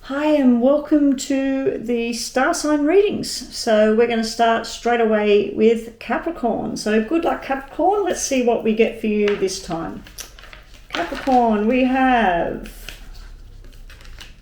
Hi and welcome to the star sign readings. So we're going to start straight away with Capricorn. So good luck, Capricorn. Let's see what we get for you this time. Capricorn, we have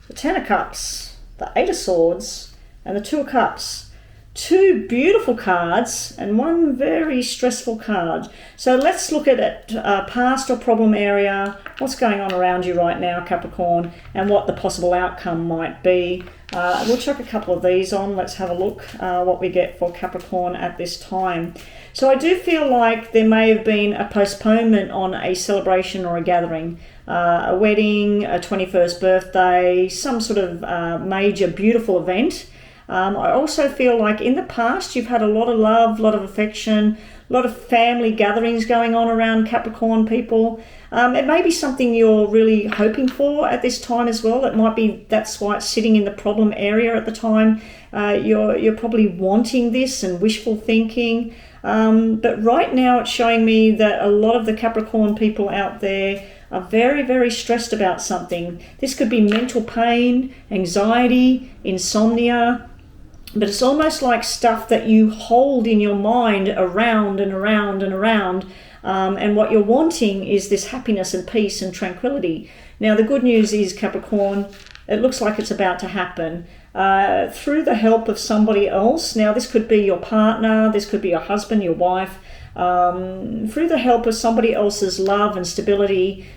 the Ten of Cups, the Eight of Swords, and the Two of Cups. Two beautiful cards and one very stressful card. So let's look at it, past or problem area, what's going on around you right now, Capricorn, and what the possible outcome might be. We'll chuck a couple of these on. Let's have a look what we get for Capricorn at this time. So I do feel like there may have been a postponement on a celebration or a gathering, a wedding, a 21st birthday, some sort of major beautiful event. I also feel like in the past you've had a lot of love, a lot of affection, a lot of family gatherings going on around Capricorn people. It may be something you're really hoping for at this time as well. It might be that's why it's sitting in the problem area at the time. You're probably wanting this and wishful thinking. But right now it's showing me that a lot of the Capricorn people out there are very, very stressed about something. This could be mental pain, anxiety, insomnia. But it's almost like stuff that you hold in your mind around and around and around. And what you're wanting is this happiness and peace and tranquility. Now, the good news is, Capricorn, it looks like it's about to happen through the help of somebody else. Now, this could be your partner, this could be your husband, your wife. Through the help of somebody else's love and stability,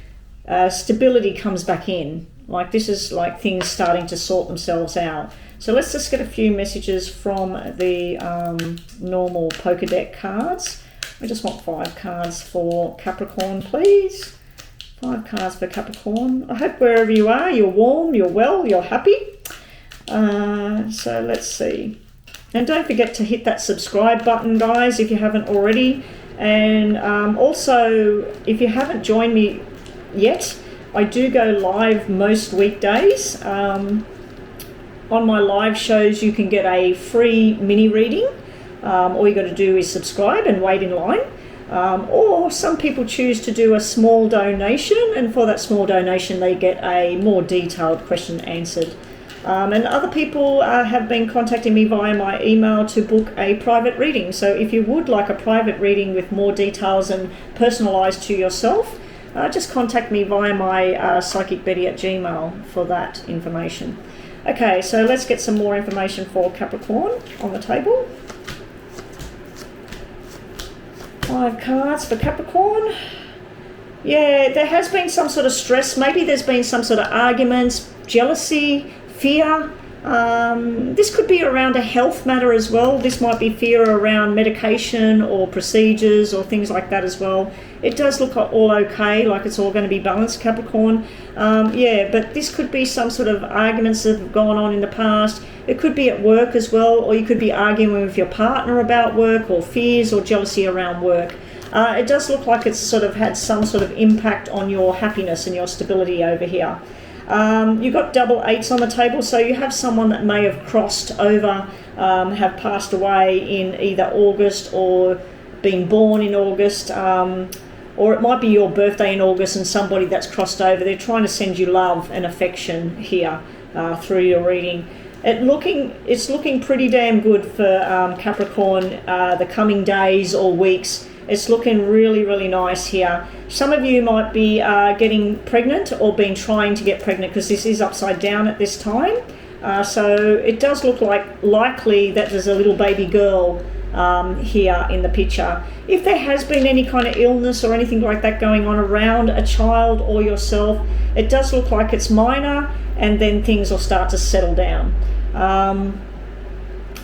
stability comes back in. Like this is like things starting to sort themselves out. So let's just get a few messages from the normal poker deck cards. I just want 5 cards for Capricorn, please. 5 cards for Capricorn. I hope wherever you are, you're warm, you're well, you're happy. So let's see. And don't forget to hit that subscribe button, guys, if you haven't already. And also, if you haven't joined me yet, I do go live most weekdays. On my live shows, you can get a free mini reading. All you got to do is subscribe and wait in line. Or some people choose to do a small donation, and for that small donation, they get a more detailed question answered. And other people have been contacting me via my email to book a private reading. So if you would like a private reading with more details and personalised to yourself, just contact me via my psychicbetty@gmail for that information. Okay, so let's get some more information for Capricorn on the table. 5 cards for Capricorn. Yeah, there has been some sort of stress. Maybe there's been some sort of arguments, jealousy, fear. This could be around a health matter as well. This might be fear around medication or procedures or things like that as well. It does look all okay, like it's all going to be balanced, Capricorn. Yeah, but this could be some sort of arguments that have gone on in the past. It could be at work as well, or you could be arguing with your partner about work, or fears or jealousy around work. It does look like it's sort of had some sort of impact on your happiness and your stability over here. You've got double 8s on the table, so you have someone that may have crossed over, have passed away in either August or been born in August, or it might be your birthday in August and somebody that's crossed over. They're trying to send you love and affection here through your reading. It's looking pretty damn good for Capricorn the coming days or weeks. It's looking really, really nice here. Some of you might be getting pregnant or been trying to get pregnant, because this is upside down at this time. So it does look like likely that there's a little baby girl here in the picture. If there has been any kind of illness or anything like that going on around a child or yourself, it does look like it's minor, and then things will start to settle down.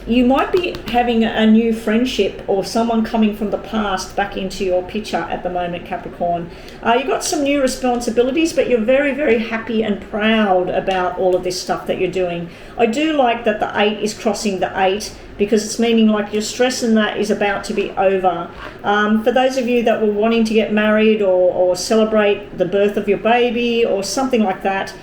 You might be having a new friendship or someone coming from the past back into your picture at the moment, Capricorn. You've got some new responsibilities, but you're very, very happy and proud about all of this stuff that you're doing. I do like that the 8 is crossing the 8, because it's meaning like your stress in that is about to be over. For those of you that were wanting to get married or celebrate the birth of your baby or something like that,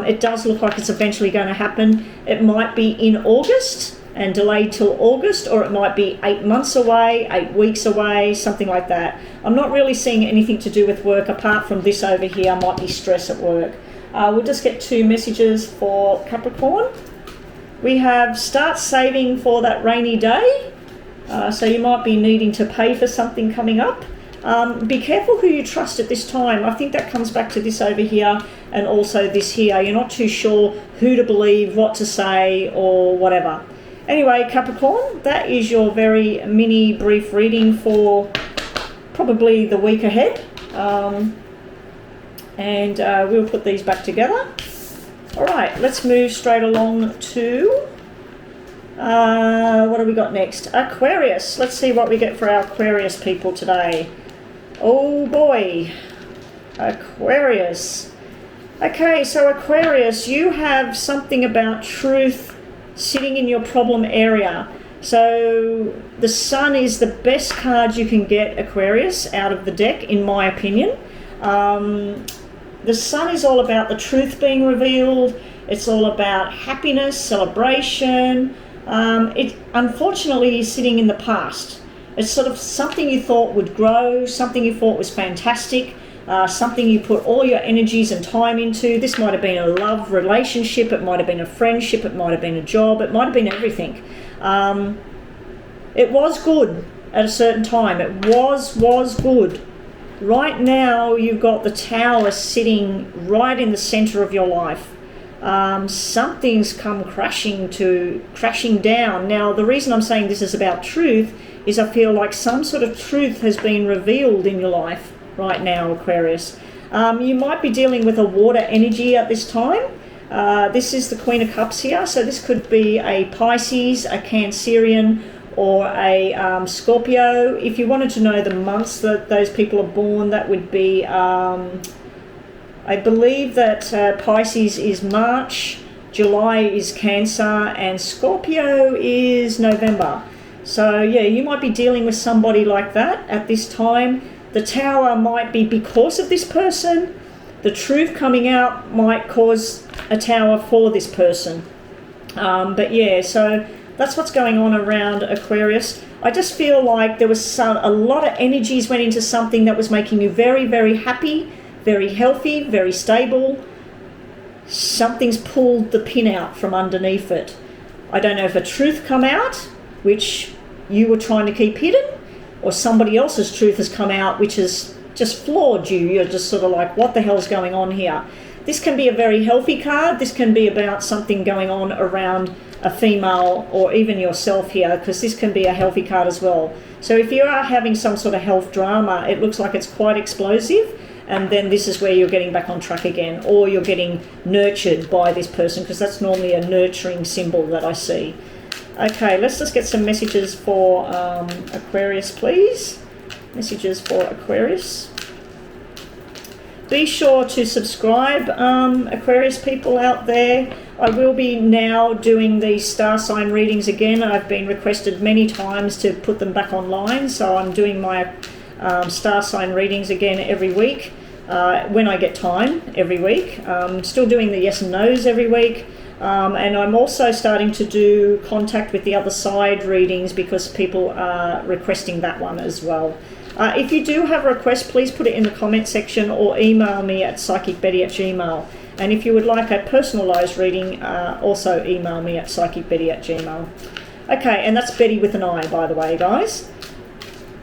it does look like it's eventually going to happen. It might be in August and delayed till August, or it might be 8 months away, 8 weeks away, something like that. I'm not really seeing anything to do with work apart from this over here might be stress at work. We'll just get 2 messages for Capricorn. We have start saving for that rainy day. So you might be needing to pay for something coming up. Be careful who you trust at this time. I think that comes back to this over here and also this here. You're not too sure who to believe, what to say, or whatever. Anyway, Capricorn, that is your very mini brief reading for probably the week ahead. We'll put these back together. All right, let's move straight along to what have we got next? Aquarius. Let's see what we get for our Aquarius people today. Oh boy, Aquarius. Okay, so Aquarius, you have something about truth sitting in your problem area. So the Sun is the best card you can get, Aquarius, out of the deck, in my opinion. The Sun is all about the truth being revealed. It's all about happiness, celebration. It unfortunately is sitting in the past. It's sort of something you thought would grow, something you thought was fantastic, something you put all your energies and time into. This might have been a love relationship, it might have been a friendship, it might have been a job, it might have been everything. It was good at a certain time. It was good. Right now, you've got the Tower sitting right in the center of your life. Something's come crashing down. Now, the reason I'm saying this is about truth is I feel like some sort of truth has been revealed in your life right now, Aquarius. You might be dealing with a water energy at this time. This is the Queen of Cups here, so this could be a Pisces, a Cancerian, or a Scorpio. If you wanted to know the months that those people are born, that would be, I believe that Pisces is March, July is Cancer, and Scorpio is November. So yeah, you might be dealing with somebody like that at this time. The Tower might be because of this person. The truth coming out might cause a Tower for this person. But yeah, so that's what's going on around Aquarius. I just feel like there was a lot of energies went into something that was making you very, very happy, very healthy, very stable. Something's pulled the pin out from underneath it. I don't know if a truth come out, which you were trying to keep hidden, or somebody else's truth has come out, which has just floored you. You're just sort of like, what the hell's going on here? This can be a very healthy card. This can be about something going on around a female or even yourself here, because this can be a healthy card as well. So if you are having some sort of health drama, it looks like it's quite explosive, and then this is where you're getting back on track again, or you're getting nurtured by this person, because that's normally a nurturing symbol that I see. Okay, let's just get some messages for Aquarius, please. Messages for Aquarius. Be sure to subscribe, Aquarius people out there. I will be now doing these star sign readings again. I've been requested many times to put them back online, so I'm doing my star sign readings again every week, when I get time, every week. Still doing the yes and no's every week. And I'm also starting to do contact with the other side readings, because people are requesting that one as well. If you do have a request, please put it in the comment section or email me at psychicbetty@gmail.com. And if you would like a personalised reading, also email me at psychicbetty@gmail.com. Okay, and that's Betty with an I, by the way, guys.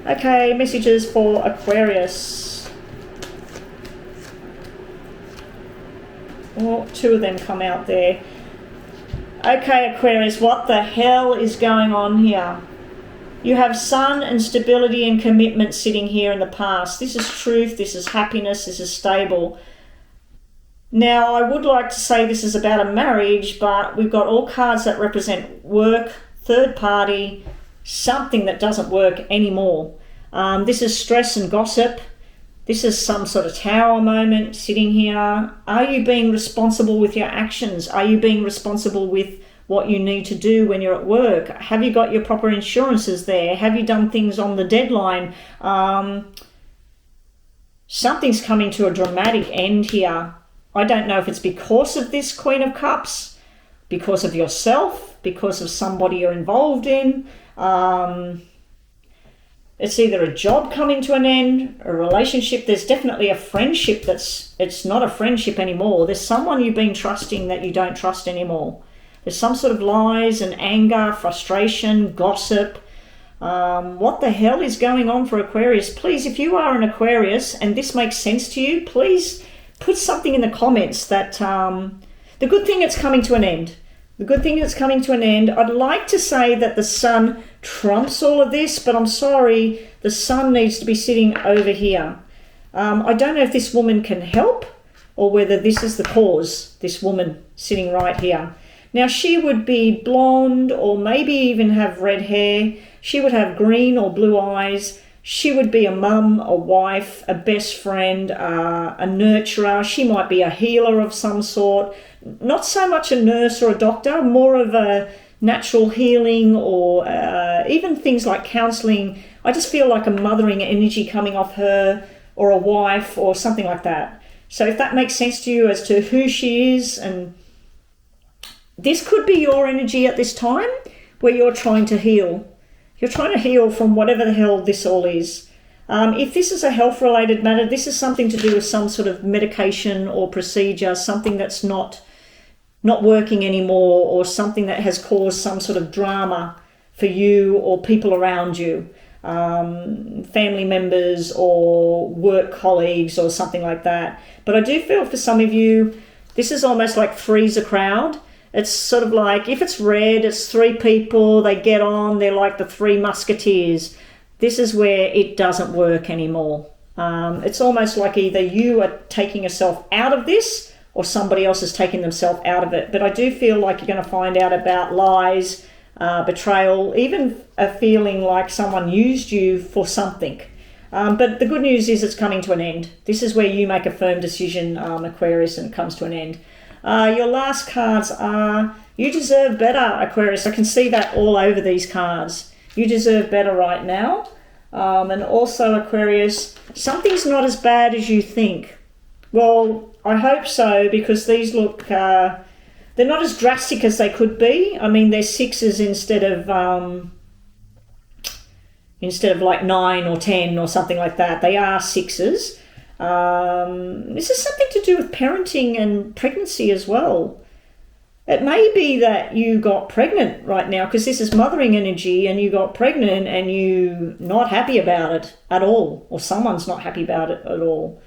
Okay, messages for Aquarius. Oh, 2 of them come out there. Okay, Aquarius, what the hell is going on here? You have Sun and stability and commitment sitting here in the past. This is truth, this is happiness, this is stable. Now, I would like to say this is about a marriage, but we've got all cards that represent work, third party, something that doesn't work anymore. This is stress and gossip. This is some sort of Tower moment sitting here. Are you being responsible with your actions? Are you being responsible with what you need to do when you're at work? Have you got your proper insurances there? Have you done things on the deadline? Something's coming to a dramatic end here. I don't know if it's because of this Queen of Cups, because of yourself, because of somebody you're involved in. It's either a job coming to an end, a relationship. There's definitely a friendship it's not a friendship anymore. There's someone you've been trusting that you don't trust anymore. There's some sort of lies and anger, frustration, gossip. What the hell is going on for Aquarius? Please, if you are an Aquarius and this makes sense to you, please put something in the comments that the good thing it's coming to an end. The good thing is coming to an end. I'd like to say that the sun trumps all of this, but I'm sorry, the sun needs to be sitting over here. I don't know if this woman can help or whether this is the cause, this woman sitting right here. Now, she would be blonde or maybe even have red hair. She would have green or blue eyes. She would be a mum, a wife, a best friend, a nurturer. She might be a healer of some sort. Not so much a nurse or a doctor, more of a natural healing or even things like counselling. I just feel like a mothering energy coming off her, or a wife or something like that. So if that makes sense to you as to who she is, and this could be your energy at this time where you're trying to heal. You're trying to heal from whatever the hell this all is. If this is a health-related matter, this is something to do with some sort of medication or procedure, something that's not working anymore, or something that has caused some sort of drama for you or people around you, family members or work colleagues or something like that. But I do feel for some of you, this is almost like three's a crowd. It's sort of like, if it's red, it's three people, they get on, they're like the three musketeers. This is where it doesn't work anymore. It's almost like either you are taking yourself out of this or somebody else is taking themselves out of it. But I do feel like you're going to find out about lies, betrayal, even a feeling like someone used you for something. But the good news is it's coming to an end. This is where you make a firm decision, Aquarius, and it comes to an end. Your last cards are, you deserve better, Aquarius. I can see that all over these cards. You deserve better right now. And also, Aquarius, something's not as bad as you think. Well, I hope so, because these look, they're not as drastic as they could be. I mean, they're sixes instead of like 9 or 10 or something like that. They are sixes. This is something to do with parenting and pregnancy as well. It may be that you got pregnant right now, because this is mothering energy, and you got pregnant and you not happy about it at all, or someone's not happy about it at all.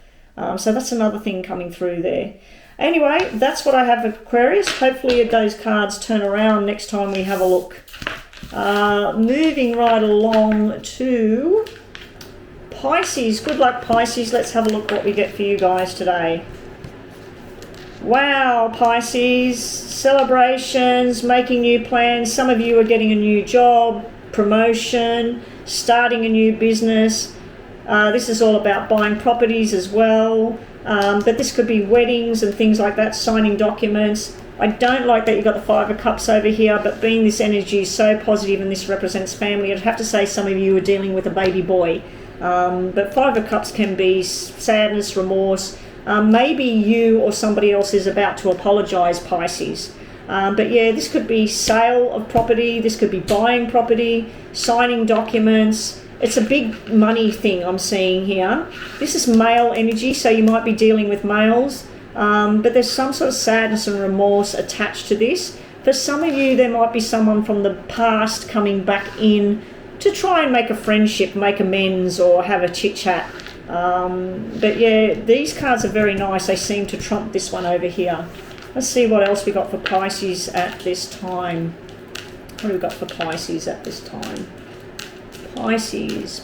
So that's another thing coming through there. Anyway, that's what I have for Aquarius. Hopefully those cards turn around next time we have a look. Moving right along to Pisces. Good luck, Pisces. Let's have a look what we get for you guys today. Wow, Pisces. Celebrations, making new plans. Some of you are getting a new job, promotion, starting a new business. This is all about buying properties as well. But this could be weddings and things like that, signing documents. I don't like that you've got the Five of Cups over here, but being this energy is so positive and this represents family, I'd have to say some of you are dealing with a baby boy. But Five of Cups can be sadness, remorse. Maybe you or somebody else is about to apologise, Pisces. But yeah, this could be sale of property, this could be buying property, signing documents. It's a big money thing I'm seeing here. This is male energy, so you might be dealing with males. But there's some sort of sadness and remorse attached to this. For some of you, there might be someone from the past coming back in to try and make a friendship, make amends, or have a chit-chat. But yeah, these cards are very nice. They seem to trump this one over here. Let's see what else we got for Pisces at this time. What do we got for Pisces at this time? Pisces.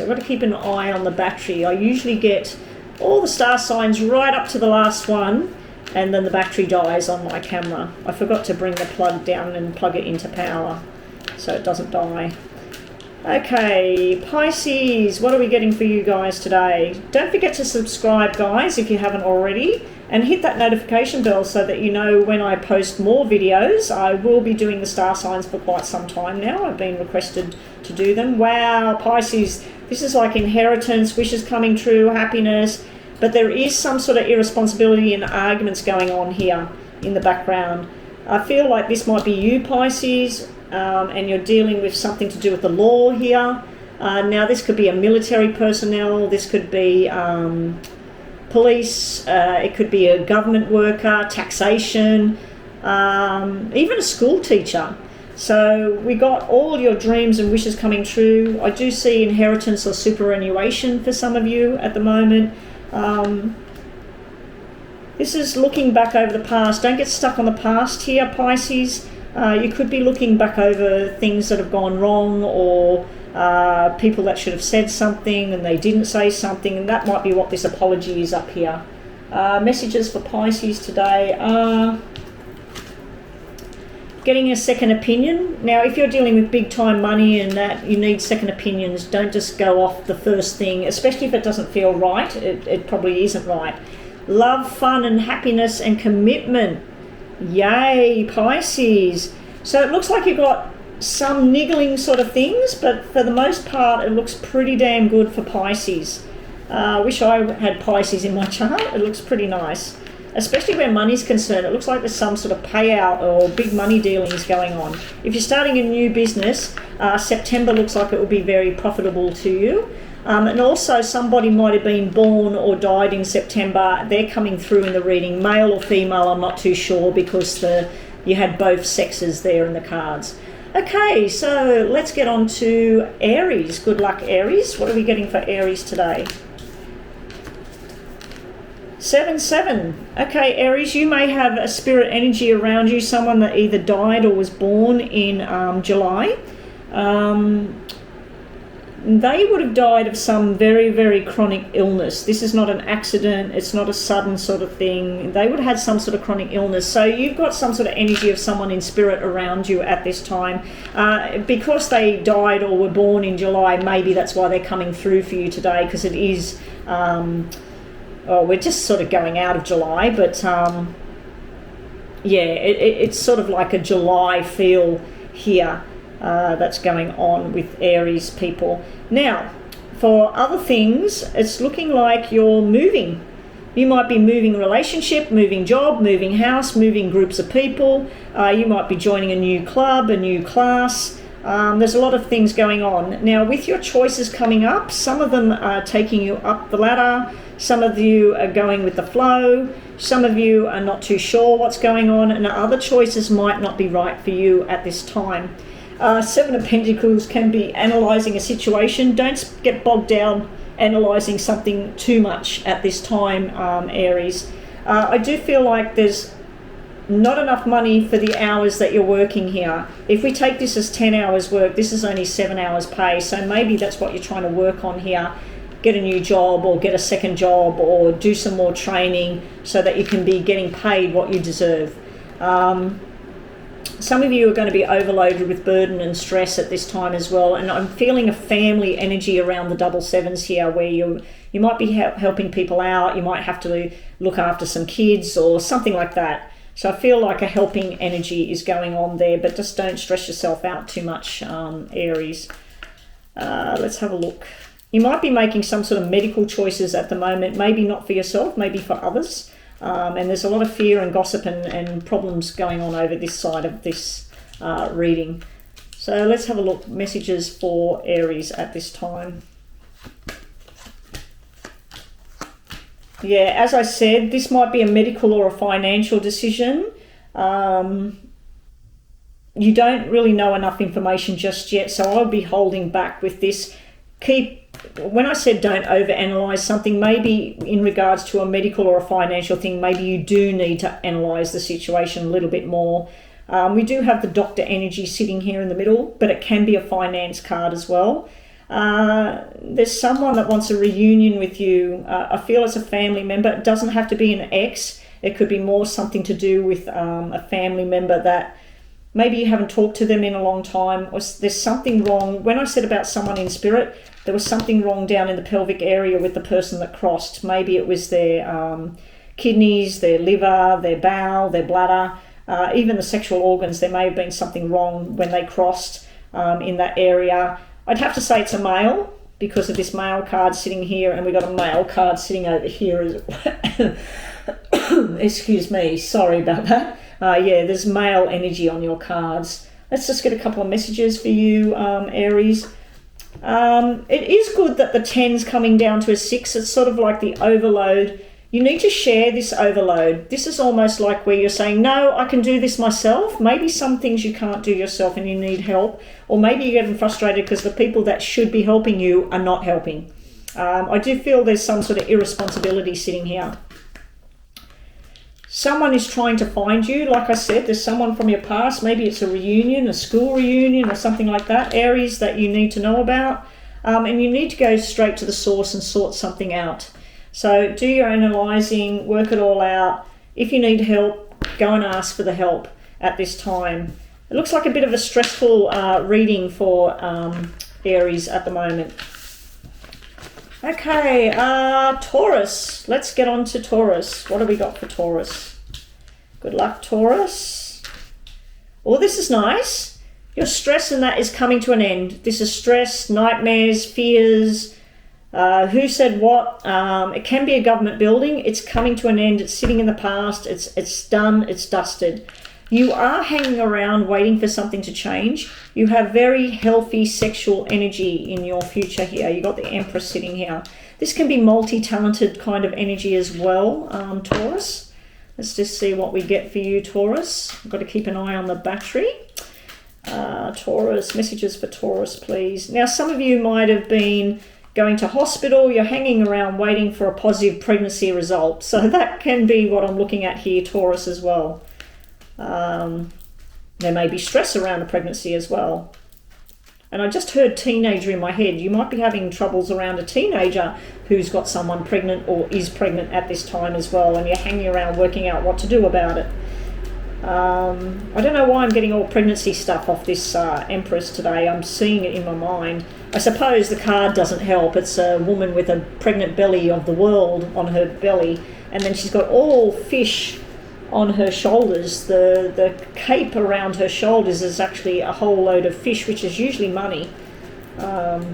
I've got to keep an eye on the battery. I usually get all the star signs right up to the last one, and then the battery dies on my camera. I forgot to bring the plug down and plug it into power so it doesn't die. Okay, Pisces, what are we getting for you guys today? Don't forget to subscribe, guys, if you haven't already, and hit that notification bell so that you know when I post more videos. I will be doing the star signs for quite some time now. I've been requested to do them. Wow, Pisces, this is like inheritance, wishes coming true, happiness, but there is some sort of irresponsibility and arguments going on here in the background. I feel like this might be you, Pisces, and you're dealing with something to do with the law here. Now, this could be a military personnel, this could be police, it could be a government worker, taxation, even a school teacher. So we got all your dreams and wishes coming true. I do see inheritance or superannuation for some of you at the moment. This is looking back over the past. Don't get stuck on the past here, Pisces. You could be looking back over things that have gone wrong, or people that should have said something and they didn't say something, and that might be what this apology is up here. Messages for Pisces today are getting a second opinion. Now, if you're dealing with big time money and that you need second opinions, don't just go off the first thing, especially if it doesn't feel right. It probably isn't right. Love, fun and happiness and commitment. Yay, Pisces. So it looks like you've got some niggling sort of things, but for the most part it looks pretty damn good for Pisces. Wish I had Pisces in my chart. It looks pretty nice, especially where money's concerned. It looks like there's some sort of payout or big money dealings going on. If you're starting a new business, September looks like it will be very profitable to you. And also somebody might have been born or died in September. They're coming through in the reading, male or female, I'm not too sure, because you had both sexes there in the cards. Okay, so let's get on to Aries. Good luck, Aries. What are we getting for Aries today? 7-7. Okay, Aries, you may have a spirit energy around you, someone that either died or was born in July. They would have died of some very, very chronic illness. This is not an accident. It's not a sudden sort of thing. They would have had some sort of chronic illness. So you've got some sort of energy of someone in spirit around you at this time. Because they died or were born in July, maybe that's why they're coming through for you today, because it is... we're just sort of going out of July, but yeah, it's sort of like a July feel here. That's going on with Aries people. Now, for other things, it's looking like you're moving. You might be moving relationship, moving job, moving house, moving groups of people. You might be joining a new club, a new class. There's a lot of things going on. Now, with your choices coming up, some of them are taking you up the ladder. Some of you are going with the flow. Some of you are not too sure what's going on, and other choices might not be right for you at this time. Seven of Pentacles can be analysing a situation. Don't get bogged down analysing something too much at this time, Aries. I do feel like there's not enough money for the hours that you're working here. If we take this as 10 hours work, this is only 7 hours pay. So maybe that's what you're trying to work on here. Get a new job or get a second job or do some more training so that you can be getting paid what you deserve. Some of you are going to be overloaded with burden and stress at this time as well. And I'm feeling a family energy around the double sevens here, where you might be helping people out. You might have to look after some kids or something like that. So I feel like a helping energy is going on there, but just don't stress yourself out too much, Aries. Let's have a look. You might be making some sort of medical choices at the moment, maybe not for yourself, maybe for others. And there's a lot of fear and gossip and problems going on over this side of this reading. So let's have a look. Messages for Aries at this time. Yeah, as I said, this might be a medical or a financial decision. You don't really know enough information just yet, so I'll be holding back with this. When I said don't overanalyze something, maybe in regards to a medical or a financial thing, maybe you do need to analyze the situation a little bit more. We do have the Doctor energy sitting here in the middle, but it can be a finance card as well. There's someone that wants a reunion with you. I feel it's a family member. It doesn't have to be an ex. It could be more something to do with a family member that maybe you haven't talked to them in a long time, or there's something wrong. When I said about someone in spirit, there was something wrong down in the pelvic area with the person that crossed. Maybe it was their kidneys, their liver, their bowel, their bladder, even the sexual organs. There may have been something wrong when they crossed in that area. I'd have to say it's a male because of this male card sitting here, and we got a male card sitting over here as well. Excuse me, sorry about that. Yeah, there's male energy on your cards. Let's just get a couple of messages for you, Aries. It is good that the 10's coming down to a 6. It's sort of like the overload. You need to share this overload. This is almost like where you're saying, no, I can do this myself. Maybe some things you can't do yourself and you need help. Or maybe you're getting frustrated because the people that should be helping you are not helping. I do feel there's some sort of irresponsibility sitting here. Someone is trying to find you. Like I said, there's someone from your past. Maybe it's a reunion, a school reunion or something like that. Aries that you need to know about. And you need to go straight to the source and sort something out. So do your analysing, work it all out. If you need help, go and ask for the help at this time. It looks like a bit of a stressful reading for Aries at the moment. Okay, Taurus. Let's get on to Taurus. What have we got for Taurus? Good luck, Taurus. Oh, this is nice. Your stress and that is coming to an end. This is stress, nightmares, fears. Who said what? It can be a government building. It's coming to an end. It's sitting in the past. It's done. It's dusted. You are hanging around waiting for something to change. You have very healthy sexual energy in your future here. You got the Empress sitting here. This can be multi-talented kind of energy as well, Taurus. Let's just see what we get for you, Taurus. I've got to keep an eye on the battery. Taurus, messages for Taurus, please. Now, some of you might have been going to hospital. You're hanging around waiting for a positive pregnancy result. So that can be what I'm looking at here, Taurus, as well. There may be stress around a pregnancy as well. And I just heard teenager in my head. You might be having troubles around a teenager who's got someone pregnant or is pregnant at this time as well, and you're hanging around working out what to do about it. I don't know why I'm getting all pregnancy stuff off this Empress today. I'm seeing it in my mind. I suppose the card doesn't help. It's a woman with a pregnant belly of the world on her belly, and then she's got all fish on her shoulders. The cape around her shoulders is actually a whole load of fish, which is usually money. All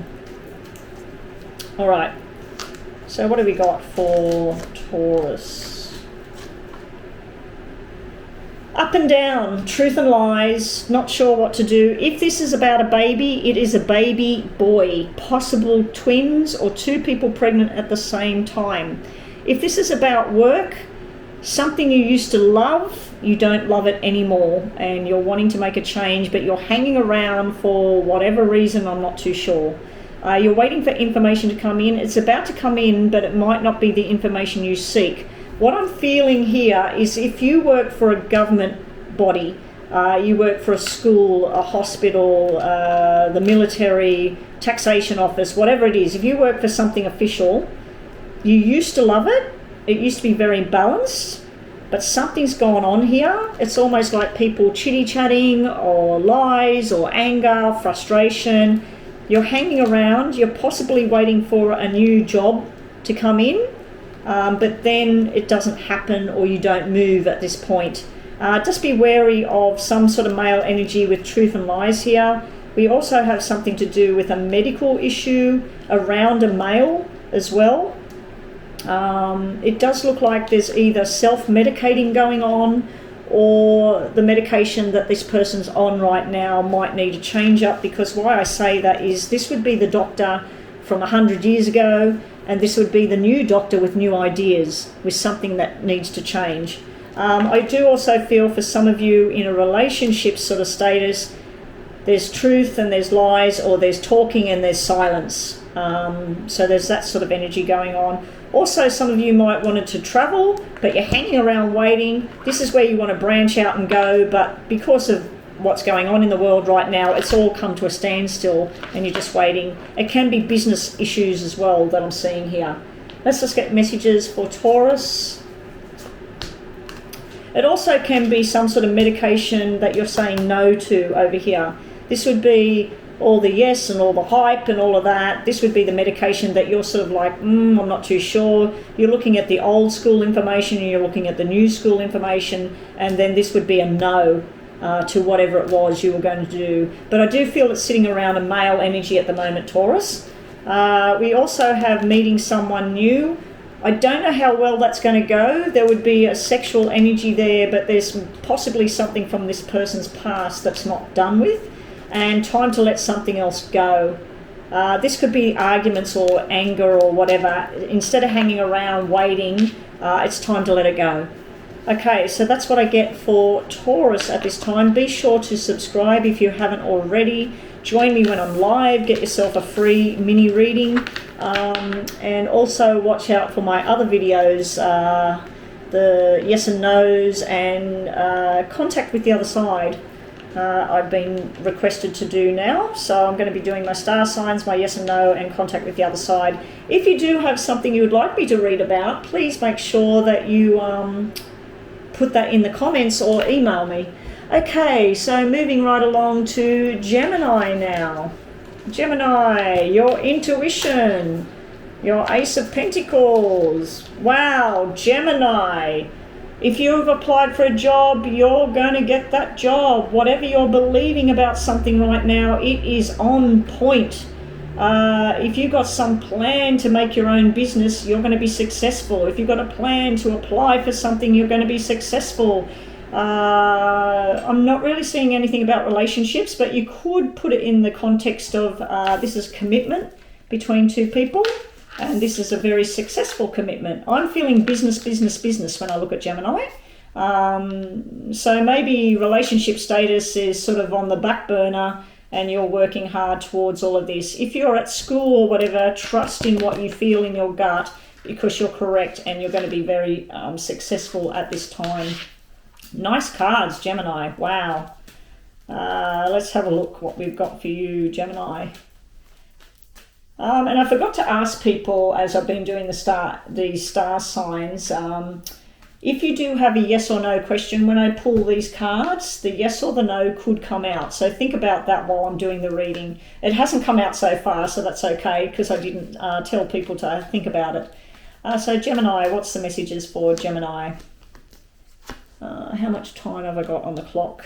right, so what have we got for Taurus? Up and down, truth and lies, not sure what to do. If this is about a baby, it is a baby boy, possible twins or two people pregnant at the same time. If this is about work, something you used to love, you don't love it anymore and you're wanting to make a change, but you're hanging around for whatever reason, I'm not too sure. You're waiting for information to come in. It's about to come in, but it might not be the information you seek. What I'm feeling here is if you work for a government body, you work for a school, a hospital, the military, taxation office, whatever it is, if you work for something official, you used to love it. It used to be very balanced, but something's gone on here. It's almost like people chitty-chatting or lies or anger, frustration. You're hanging around. You're possibly waiting for a new job to come in. But then it doesn't happen or you don't move at this point. Just be wary of some sort of male energy with truth and lies here. We also have something to do with a medical issue around a male as well. It does look like there's either self-medicating going on or the medication that this person's on right now might need to change up, because why I say that is this would be the doctor from 100 years ago, and this would be the new doctor with new ideas, with something that needs to change. I do also feel for some of you in a relationship sort of status, there's truth and there's lies, or there's talking and there's silence. So there's that sort of energy going on. Also, some of you might wanted to travel, but you're hanging around waiting. This is where you want to branch out and go, but because of what's going on in the world right now, it's all come to a standstill and you're just waiting. It can be business issues as well that I'm seeing here. Let's just get messages for Taurus. It also can be some sort of medication that you're saying no to over here. This would be all the yes and all the hype and all of that. This would be the medication that you're sort of like, I'm not too sure. You're looking at the old school information and you're looking at the new school information, and then this would be a no to whatever it was you were going to do. But I do feel it's sitting around a male energy at the moment, Taurus. We also have meeting someone new. I don't know how well that's going to go. There would be a sexual energy there, but there's possibly something from this person's past that's not done with, and time to let something else go. This could be arguments or anger or whatever. Instead of hanging around waiting, it's time to let it go. Okay, so that's what I get for Taurus at this time. Be sure to subscribe if you haven't already. Join me when I'm live. Get yourself a free mini reading. And also watch out for my other videos, the yes and no's and contact with the other side. I've been requested to do now, so I'm going to be doing my star signs, my yes and no, and contact with the other side. If you do have something you would like me to read about, please make sure that you put that in the comments or email me. Okay, so moving right along to Gemini now. Gemini, your intuition, your Ace of Pentacles. Wow, Gemini. If you've applied for a job, you're going to get that job. Whatever you're believing about something right now, it is on point. If you've got some plan to make your own business, you're going to be successful. If you've got a plan to apply for something, you're going to be successful. I'm not really seeing anything about relationships, but you could put it in the context of this is commitment between two people. And this is a very successful commitment. I'm feeling business when I look at Gemini. So maybe relationship status is sort of on the back burner and you're working hard towards all of this. If you're at school or whatever, trust in what you feel in your gut because you're correct and you're going to be very successful at this time. Nice cards, Gemini. Wow. Let's have a look what we've got for you, Gemini. And I forgot to ask people as I've been doing these star signs, if you do have a yes or no question, when I pull these cards, the yes or the no could come out. So think about that while I'm doing the reading. It hasn't come out so far, so that's okay because I didn't tell people to think about it. So Gemini, what's the messages for Gemini? How much time have I got on the clock?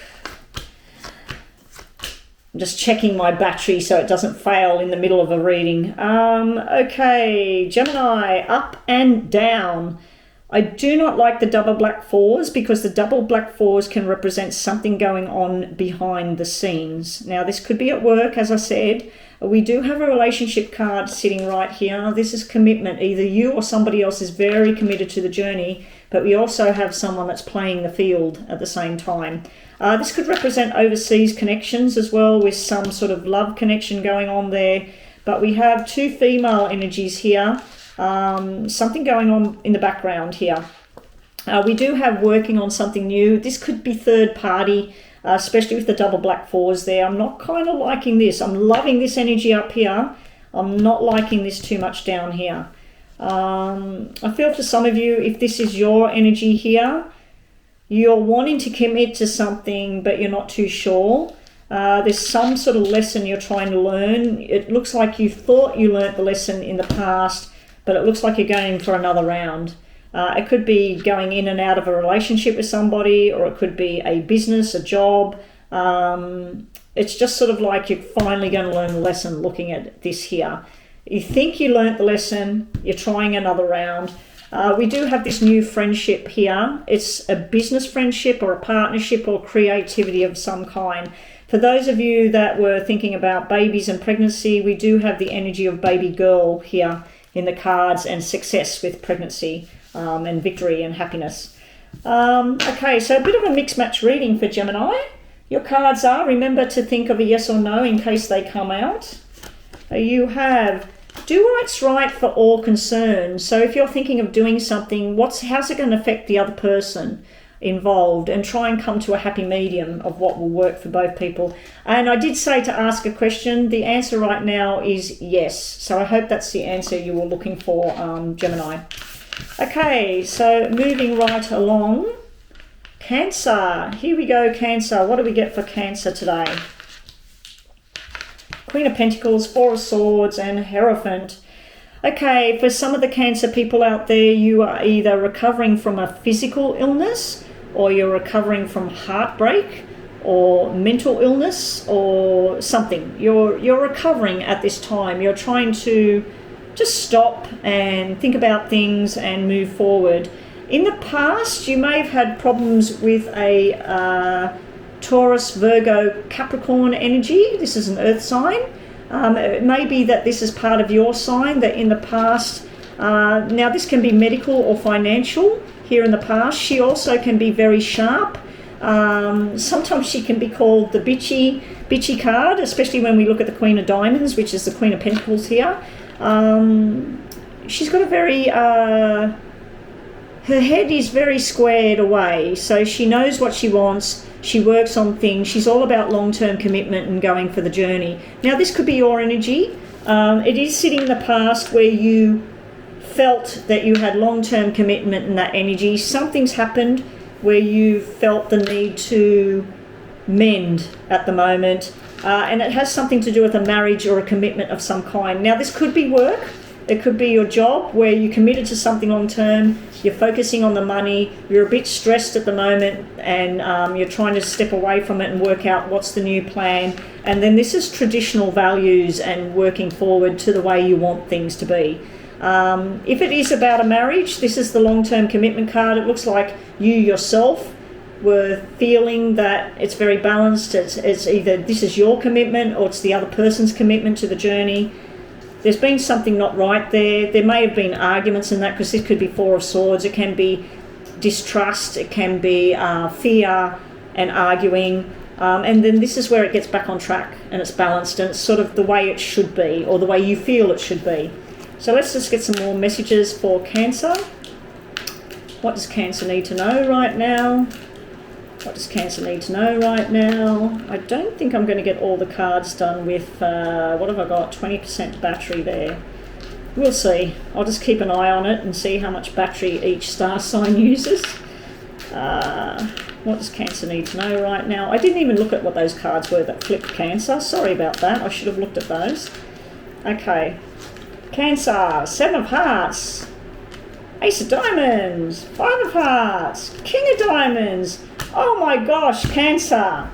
I'm just checking my battery so it doesn't fail in the middle of a reading. Okay, Gemini, up and down. I do not like the double black fours because the double black fours can represent something going on behind the scenes. Now, this could be at work, as I said. We do have a relationship card sitting right here. This is commitment. Either you or somebody else is very committed to the journey, but we also have someone that's playing the field at the same time. This could represent overseas connections as well with some sort of love connection going on there. But we have two female energies here. Something going on in the background here. We do have working on something new. This could be third party, especially with the double black fours there. I'm not kind of liking this. I'm loving this energy up here. I'm not liking this too much down here. I feel for some of you, if this is your energy here, you're wanting to commit to something, but you're not too sure. There's some sort of lesson you're trying to learn. It looks like you thought you learnt the lesson in the past, but it looks like you're going for another round. It could be going in and out of a relationship with somebody, or it could be a business, a job. It's just sort of like you're finally going to learn the lesson looking at this here. You think you learnt the lesson, you're trying another round. We do have this new friendship here. It's a business friendship or a partnership or creativity of some kind. For those of you that were thinking about babies and pregnancy, we do have the energy of baby girl here in the cards and success with pregnancy and victory and happiness. Okay, so a bit of a mixed match reading for Gemini. Your cards are, remember to think of a yes or no in case they come out. You have do what's right for all concerned. So if you're thinking of doing something, how's it going to affect the other person involved, and try and come to a happy medium of what will work for both people. And I did say to ask a question. The answer right now is yes. So I hope that's the answer you were looking for, Gemini. Okay, so moving right along. Cancer. Here we go, Cancer. What do we get for Cancer today? Queen of Pentacles, Four of Swords, and Hierophant. Okay, for some of the Cancer people out there, you are either recovering from a physical illness, or you're recovering from heartbreak, or mental illness, or something. You're recovering at this time. You're trying to just stop and think about things and move forward. In the past, you may have had problems with a Taurus, Virgo, Capricorn energy. This is an earth sign. It may be that this is part of your sign, that in the past, now this can be medical or financial here in the past. She also can be very sharp. Sometimes she can be called the bitchy card, especially when we look at the Queen of Diamonds, which is the Queen of Pentacles here. She's got a very, her head is very squared away, so she knows what she wants, she works on things, she's all about long-term commitment and going for the journey. Now this could be your energy. It is sitting in the past where you felt that you had long-term commitment in that energy. Something's happened where you felt the need to mend at the moment, and it has something to do with a marriage or a commitment of some kind. Now this could be work, it could be your job where you committed to something long term, you're focusing on the money, you're a bit stressed at the moment, and you're trying to step away from it and work out what's the new plan. And then this is traditional values and working forward to the way you want things to be. If it is about a marriage, this is the long-term commitment card. It looks like you yourself were feeling that it's very balanced. It's either this is your commitment or it's the other person's commitment to the journey. There's been something not right there. There may have been arguments in that, because this could be Four of Swords. It can be distrust. It can be fear and arguing. And then this is where it gets back on track and it's balanced and it's sort of the way it should be, or the way you feel it should be. So let's just get some more messages for Cancer. What does Cancer need to know right now? What does Cancer need to know right now? I don't think I'm going to get all the cards done with, what have I got? 20% battery there. We'll see. I'll just keep an eye on it and see how much battery each star sign uses. What does Cancer need to know right now? I didn't even look at what those cards were that flipped Cancer. Sorry about that. I should have looked at those. Okay. Cancer, Seven of Hearts, Ace of Diamonds, Five of Hearts, King of Diamonds. Oh my gosh, Cancer.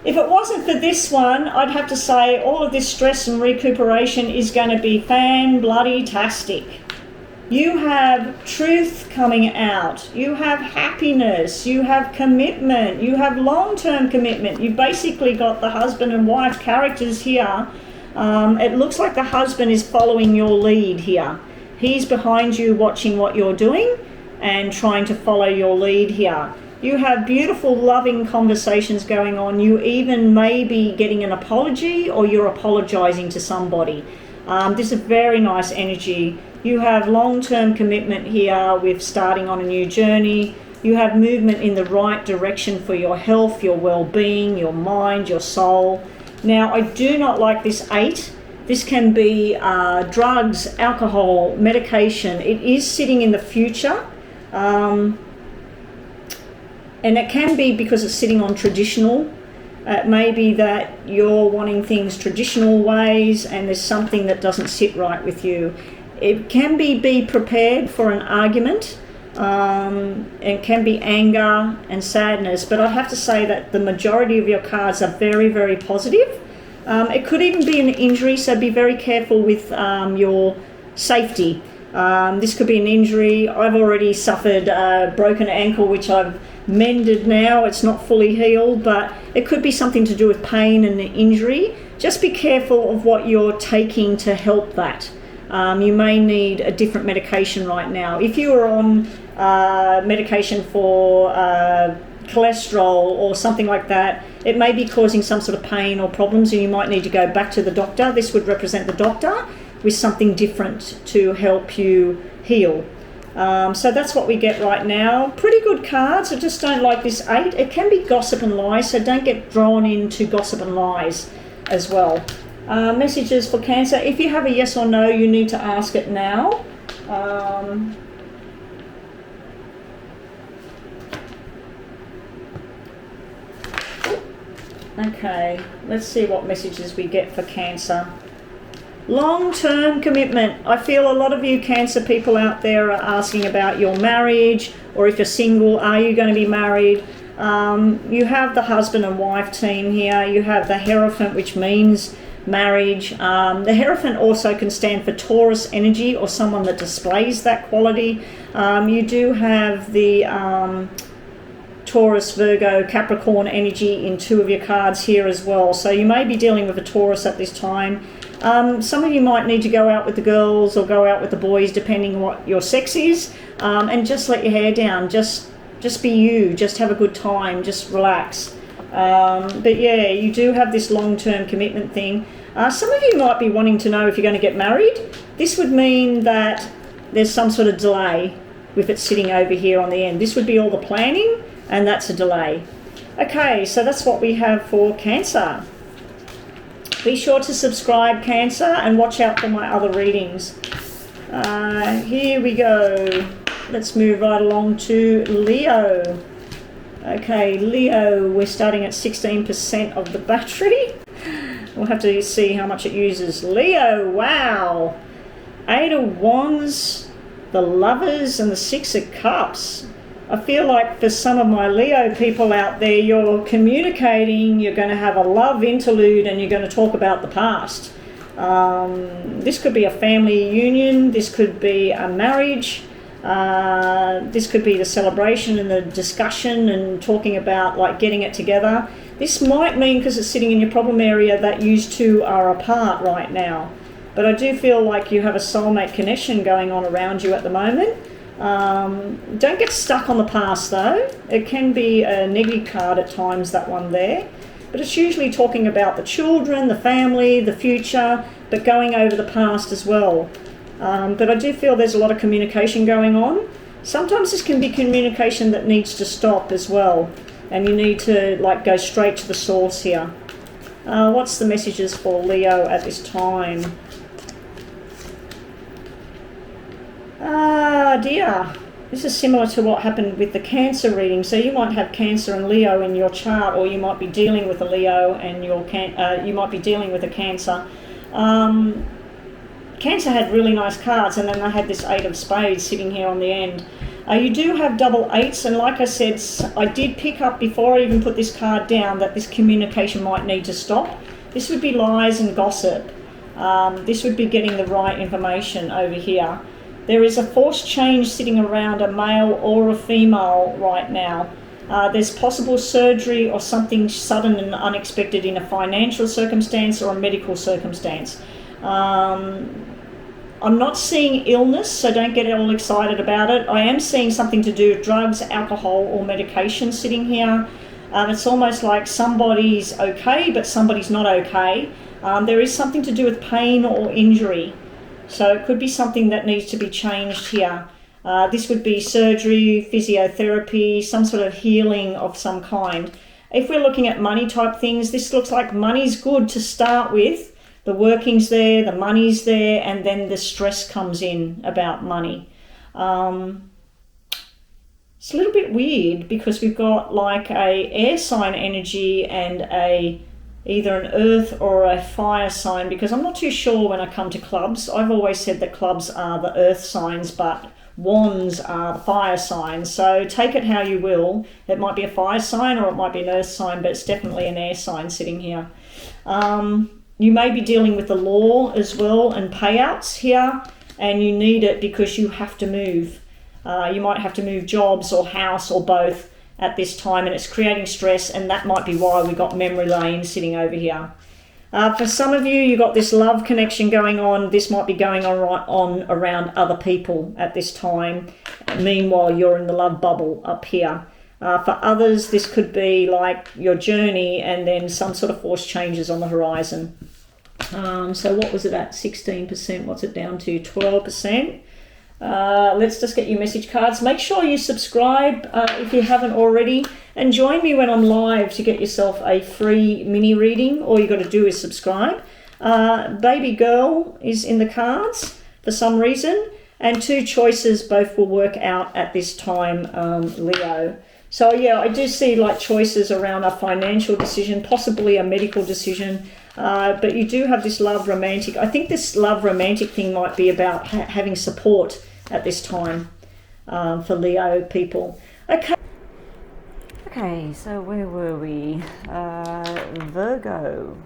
If it wasn't for this one, I'd have to say all of this stress and recuperation is going to be fan-bloody-tastic. You have truth coming out. You have happiness. You have commitment. You have long-term commitment. You've basically got the husband and wife characters here. It looks like the husband is following your lead here. He's behind you watching what you're doing and trying to follow your lead here. You have beautiful, loving conversations going on. You even may be getting an apology, or you're apologizing to somebody. This is very nice energy. You have long-term commitment here with starting on a new journey. You have movement in the right direction for your health, your well-being, your mind, your soul. Now, I do not like this 8. This can be drugs, alcohol, medication. It is sitting in the future. And it can be because it's sitting on traditional. It may be that you're wanting things traditional ways and there's something that doesn't sit right with you. It can be prepared for an argument. It can be anger and sadness, but I have to say that the majority of your cards are very, very positive. It could even be an injury, so be very careful with your safety. This could be an injury. I've already suffered a broken ankle, which I've mended now. It's not fully healed, but it could be something to do with pain and injury. Just be careful of what you're taking to help that. You may need a different medication right now. If you are on medication for cholesterol or something like that, it may be causing some sort of pain or problems, and you might need to go back to the doctor. This would represent the doctor with something different to help you heal. So that's what we get right now. Pretty good cards. I just don't like this 8. It can be gossip and lies, so don't get drawn into gossip and lies as well. Messages for Cancer. If you have a yes or no, you need to ask it now. Okay, let's see what messages we get for Cancer. Long-term commitment. I feel a lot of you Cancer people out there are asking about your marriage, or if you're single, are you going to be married? You have the husband and wife team here. You have the Hierophant, which means marriage. The Hierophant also can stand for Taurus energy, or someone that displays that quality. You do have the Taurus, Virgo, Capricorn energy in 2 of your cards here as well. So you may be dealing with a Taurus at this time. Some of you might need to go out with the girls or go out with the boys, depending on what your sex is, and just let your hair down. Just be you. Just have a good time. Just relax. But yeah, you do have this long-term commitment thing. Some of you might be wanting to know if you're going to get married. This would mean that there's some sort of delay with it sitting over here on the end. This would be all the planning, and that's a delay. Okay, so that's what we have for Cancer. Be sure to subscribe, Cancer, and watch out for my other readings. Here we go. Let's move right along to Leo. Okay, Leo, we're starting at 16% of the battery. We'll have to see how much it uses. Leo, wow. 8 of Wands, the Lovers, and the 6 of Cups. I feel like for some of my Leo people out there, you're communicating, you're going to have a love interlude, and you're going to talk about the past. This could be a family union, this could be a marriage, this could be the celebration and the discussion and talking about like getting it together. This might mean, because it's sitting in your problem area, that you two are apart right now. But I do feel like you have a soulmate connection going on around you at the moment. Don't get stuck on the past though. It can be a negative card at times, that one there. But it's usually talking about the children, the family, the future, but going over the past as well. But I do feel there's a lot of communication going on. Sometimes this can be communication that needs to stop as well. And you need to like go straight to the source here. What's the messages for Leo at this time? Dear, this is similar to what happened with the Cancer reading. So you might have Cancer and Leo in your chart, or you might be dealing with a Leo and you might be dealing with a Cancer. Cancer had really nice cards, and then they had this 8 of Spades sitting here on the end. You do have double 8s, and like I said, I did pick up before I even put this card down that this communication might need to stop. This would be lies and gossip. This would be getting the right information over here. There is a forced change sitting around a male or a female right now. There's possible surgery or something sudden and unexpected in a financial circumstance or a medical circumstance. I'm not seeing illness, so don't get all excited about it. I am seeing something to do with drugs, alcohol, or medication sitting here. It's almost like somebody's okay, but somebody's not okay. There is something to do with pain or injury. So it could be something that needs to be changed here. This would be surgery, physiotherapy, some sort of healing of some kind. If we're looking at money type things, this looks like money's good to start with. The working's there, the money's there, and then the stress comes in about money. It's a little bit weird because we've got like a air sign energy and either an earth or a fire sign, because I'm not too sure when I come to clubs. I've always said that clubs are the earth signs, but wands are the fire signs. So take it how you will. It might be a fire sign or it might be an earth sign, but it's definitely an air sign sitting here. You may be dealing with the law as well and payouts here, and you need it because you have to move. You might have to move jobs or house or both at this time, and it's creating stress, and that might be why we got memory lane sitting over here. For some of you, you got this love connection going on. This might be going on around other people at this time. Meanwhile, you're in the love bubble up here. For others, this could be like your journey and then some sort of forced changes on the horizon. So what was it at? 16%. What's it down to? 12%. Let's just get your message cards. Make sure you subscribe if you haven't already, and join me when I'm live to get yourself a free mini reading. All you got to do is subscribe. Baby girl is in the cards for some reason, and 2 choices both will work out at this time, Leo. So yeah, I do see like choices around a financial decision, possibly a medical decision, but you do have this love romantic. I think this love romantic thing might be about having support at this time for Leo people. Okay, so where were we? Virgo.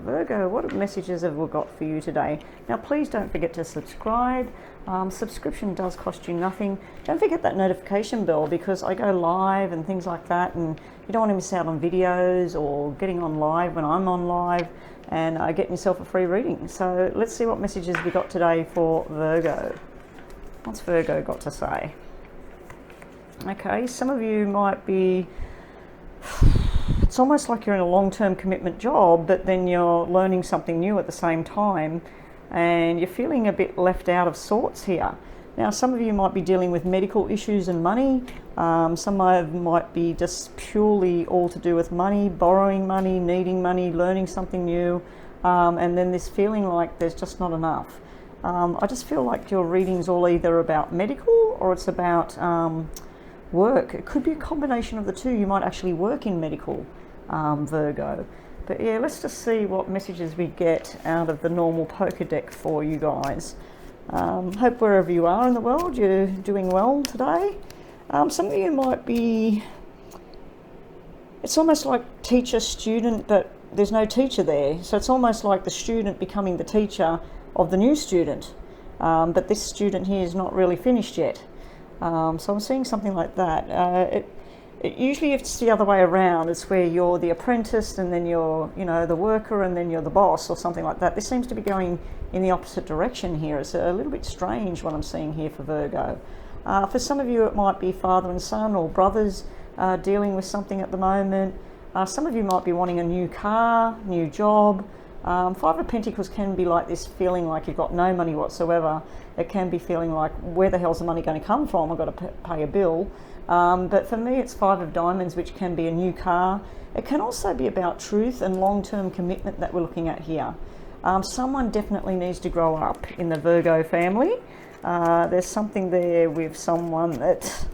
Virgo, what messages have we got for you today? Now, please don't forget to subscribe. Subscription does cost you nothing. Don't forget that notification bell, because I go live and things like that, and you don't want to miss out on videos or getting on live when I'm on live, and getting yourself a free reading. So let's see what messages we got today for Virgo. What's Virgo got to say? Okay, some of you might be, it's almost like you're in a long-term commitment job, but then you're learning something new at the same time, and you're feeling a bit left out of sorts here. Now, some of you might be dealing with medical issues and money. Some might be just purely all to do with money, borrowing money, needing money, learning something new, and then this feeling like there's just not enough. I just feel like your reading's all either about medical or it's about work. It could be a combination of the two. You might actually work in medical, Virgo. But yeah, let's just see what messages we get out of the normal poker deck for you guys. Hope wherever you are in the world, you're doing well today. Some of you might be, it's almost like teacher-student, but there's no teacher there. So it's almost like the student becoming the teacher of the new student. But this student here is not really finished yet. So I'm seeing something like that. Usually if it's the other way around, it's where you're the apprentice and then you're, the worker and then you're the boss or something like that. This seems to be going in the opposite direction here. It's a little bit strange what I'm seeing here for Virgo. For some of you, it might be father and son or brothers dealing with something at the moment. Some of you might be wanting a new car, new job. Five of Pentacles can be like this, feeling like you've got no money whatsoever. It can be feeling like, where the hell's the money going to come from? I've got to pay a bill. But for me, it's Five of Diamonds, which can be a new car. It can also be about truth and long-term commitment that we're looking at here. Someone definitely needs to grow up in the Virgo family. There's something there with someone that,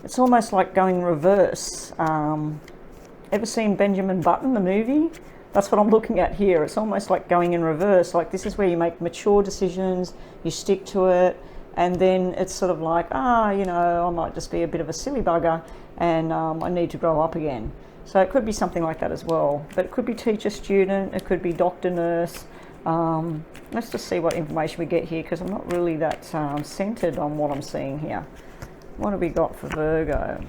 it's almost like going reverse. Ever seen Benjamin Button, the movie? That's what I'm looking at here. It's almost like going in reverse. Like, this is where you make mature decisions, you stick to it, and then it's sort of like, I might just be a bit of a silly bugger and I need to grow up again. So it could be something like that as well. But it could be teacher, student, it could be doctor, nurse. Let's just see what information we get here, because I'm not really that centered on what I'm seeing here. What have we got for Virgo?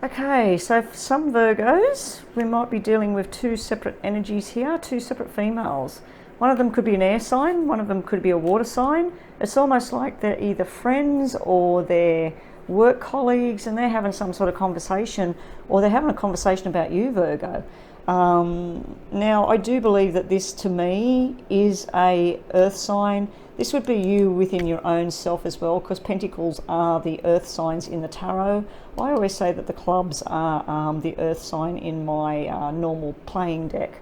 Okay, so for some Virgos, we might be dealing with two separate energies here, two separate females. One of them could be an air sign, one of them could be a water sign. It's almost like they're either friends or they're work colleagues, and they're having some sort of conversation, or they're having a conversation about you, Virgo. Now, I do believe that this, to me, is a earth sign. This would be you within your own self as well, because Pentacles are the earth signs in the tarot. I always say that the clubs are the earth sign in my normal playing deck.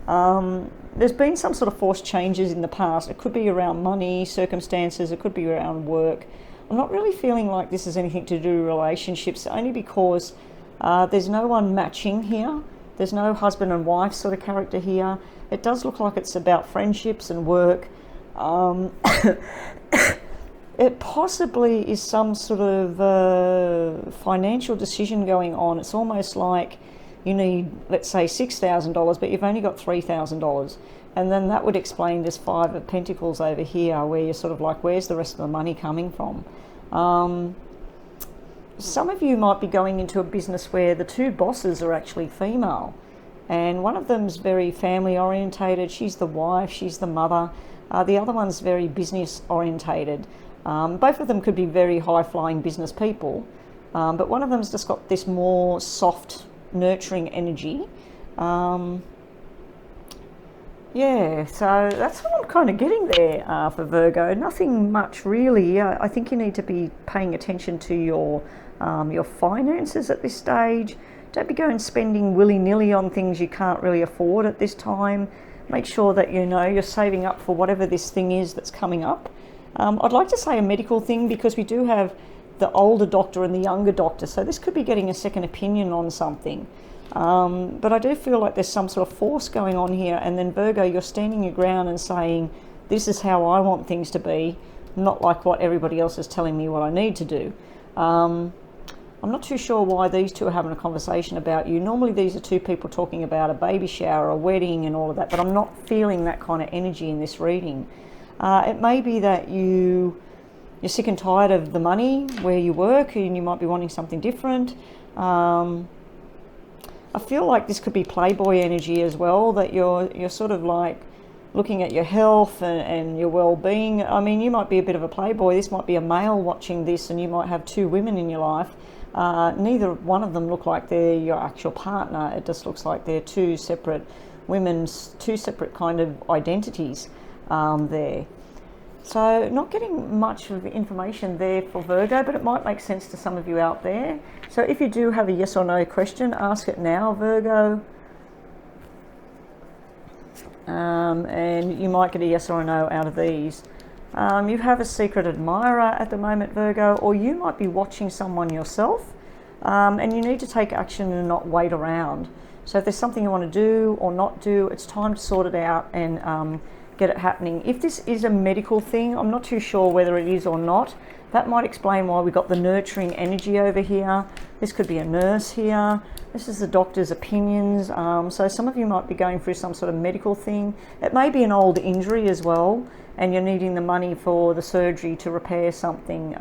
There's been some sort of forced changes in the past. It could be around money, circumstances, it could be around work. I'm not really feeling like this has anything to do with relationships, only because there's no one matching here. There's no husband and wife sort of character here. It does look like it's about friendships and work. It possibly is some sort of financial decision going on. It's almost like you need, let's say, $6,000, but you've only got $3,000. And then that would explain this Five of Pentacles over here, where you're sort of like, where's the rest of the money coming from? Some of you might be going into a business where the two bosses are actually female, and one of them's very family orientated. She's the wife, she's the mother. The other one's very business orientated. Both of them could be very high-flying business people, but one of them's just got this more soft, nurturing energy. Yeah, so that's what I'm kind of getting there for Virgo. Nothing much really. I think you need to be paying attention to your finances at this stage. Don't be going spending willy-nilly on things you can't really afford at this time. Make sure that you're saving up for whatever this thing is that's coming up. I'd like to say a medical thing, because we do have the older doctor and the younger doctor, so this could be getting a second opinion on something. But I do feel like there's some sort of force going on here, and then Virgo, you're standing your ground and saying, this is how I want things to be, not like what everybody else is telling me what I need to do. I'm I'm not too sure why these two are having a conversation about you. Normally these are two people talking about a baby shower, a wedding and all of that, but I'm not feeling that kind of energy in this reading. It may be that you're sick and tired of the money where you work and you might be wanting something different. I feel like this could be playboy energy as well, that you're sort of like looking at your health and your well-being. I mean, you might be a bit of a playboy. This might be a male watching this, and you might have two women in your life. Neither one of them look like they're your actual partner. It just looks like they're two separate women's, two separate kind of identities there. So not getting much of information there for Virgo, but it might make sense to some of you out there. So if you do have a yes or no question, ask it now, Virgo. And you might get a yes or a no out of these. You have a secret admirer at the moment, Virgo, or you might be watching someone yourself, and you need to take action and not wait around. So if there's something you want to do or not do, it's time to sort it out and get it happening. If this is a medical thing, I'm not too sure whether it is or not. That might explain why we got the nurturing energy over here. This could be a nurse here. This is the doctor's opinions. So some of you might be going through some sort of medical thing. It may be an old injury as well, and you're needing the money for the surgery to repair something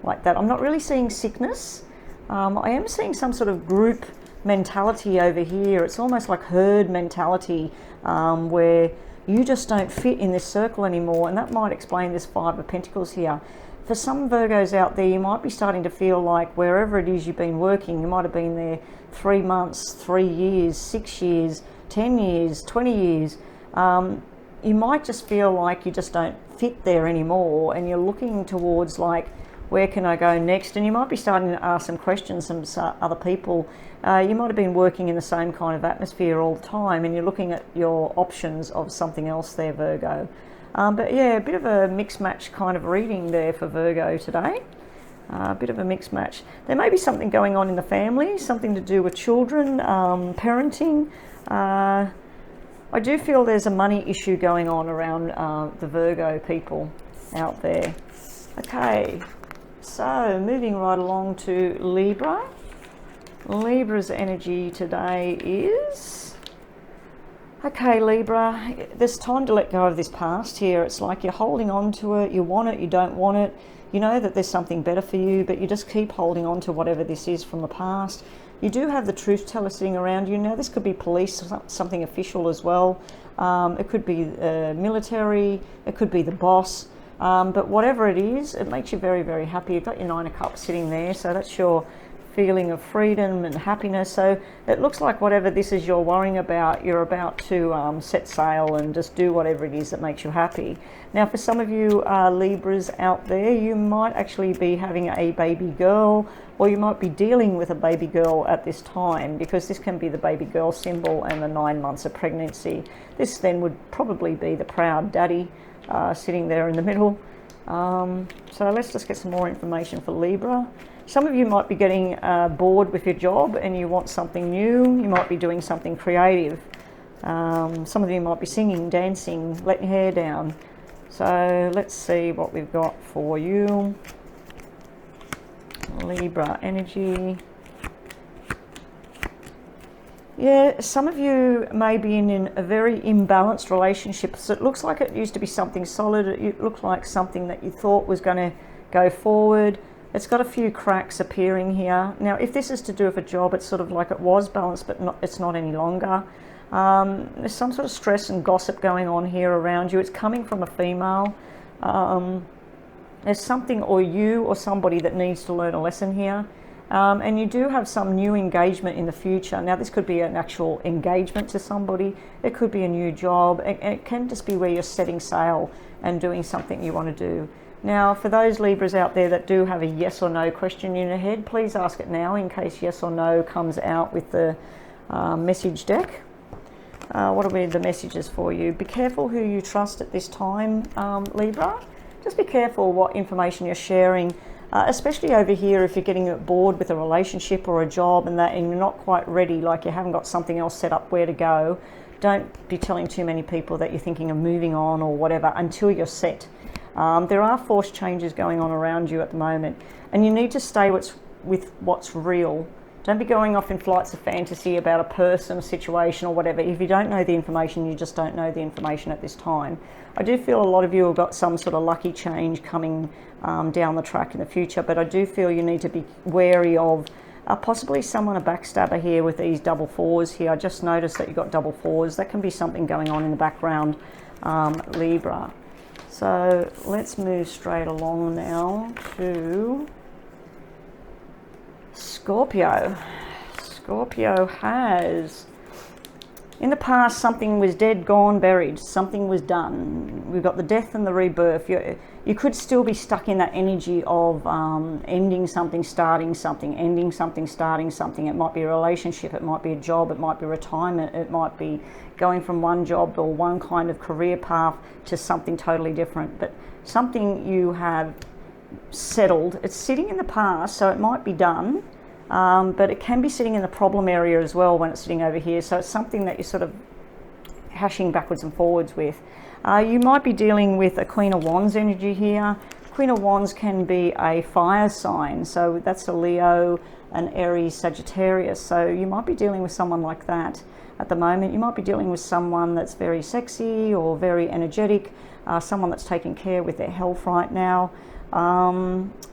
like that. I'm not really seeing sickness. I am seeing some sort of group mentality over here. It's almost like herd mentality, where you just don't fit in this circle anymore, and that might explain this Five of Pentacles here. For some Virgos out there, you might be starting to feel like wherever it is you've been working, you might have been there 3 months, 3 years, 6 years, 10 years, 20 years. You might just feel like you just don't fit there anymore, and you're looking towards like, where can I go next? And you might be starting to ask some questions from other people. You might have been working in the same kind of atmosphere all the time, and you're looking at your options of something else there, Virgo. But yeah, a bit of a mixed match kind of reading there for Virgo today. A bit of a mixed match. There may be something going on in the family, something to do with children, parenting. I do feel there's a money issue going on around the Virgo people out there. Okay, so moving right along to Libra. Libra's energy today is... Okay, Libra, there's time to let go of this past here. It's like you're holding on to it, you want it, you don't want it. You know that there's something better for you, but you just keep holding on to whatever this is from the past. You do have the truth teller sitting around you. Now, this could be police, something official as well. It could be military, it could be the boss. But whatever it is, it makes you very, very happy. You've got your Nine of Cups sitting there, so that's your feeling of freedom and happiness. So it looks like whatever this is you're worrying about, you're about to set sail and just do whatever it is that makes you happy. Now, for some of you Libras out there, you might actually be having a baby girl, or you might be dealing with a baby girl at this time, because this can be the baby girl symbol and the 9 months of pregnancy. This then would probably be the proud daddy sitting there in the middle. So let's just get some more information for Libra. Some of you might be getting bored with your job and you want something new. You might be doing something creative. Some of you might be singing, dancing, letting your hair down. So let's see what we've got for you. Libra energy. Yeah, some of you may be in a very imbalanced relationship. So it looks like it used to be something solid. It looked like something that you thought was going to go forward. It's got a few cracks appearing here. Now, if this is to do with a job, it's sort of like it was balanced, but it's not any longer. There's some sort of stress and gossip going on here around you. It's coming from a female. There's something, or you or somebody, that needs to learn a lesson here. And you do have some new engagement in the future. Now, this could be an actual engagement to somebody. It could be a new job. It can just be where you're setting sail and doing something you want to do. Now, for those Libras out there that do have a yes or no question in your head, please ask it now in case yes or no comes out with the message deck. What are the messages for you? Be careful who you trust at this time, Libra. Just be careful what information you're sharing, especially over here if you're getting bored with a relationship or a job and you're not quite ready, like you haven't got something else set up where to go. Don't be telling too many people that you're thinking of moving on or whatever until you're set. There are forced changes going on around you at the moment, and you need to stay with what's real. Don't be going off in flights of fantasy about a person, a situation or whatever. If you don't know the information, you just don't know the information at this time. I do feel a lot of you have got some sort of lucky change coming down the track in the future, but I do feel you need to be wary of possibly someone, a backstabber here with these double fours here. I just noticed that you've got double fours. That can be something going on in the background, Libra. So let's move straight along now to Scorpio. Scorpio has, in the past, something was dead, gone, buried. Something was done. We've got the death and the rebirth. You could still be stuck in that energy of ending something, starting something, ending something, starting something. It might be a relationship, it might be a job, it might be retirement, it might be going from one job or one kind of career path to something totally different. But something you have settled, it's sitting in the past, so it might be done, but it can be sitting in the problem area as well when it's sitting over here. So it's something that you're sort of hashing backwards and forwards with. You might be dealing with a Queen of Wands energy here. Queen of Wands can be a fire sign, so that's a Leo, an Aries, Sagittarius. So you might be dealing with someone like that at the moment. You might be dealing with someone that's very sexy or very energetic, someone that's taking care with their health right now.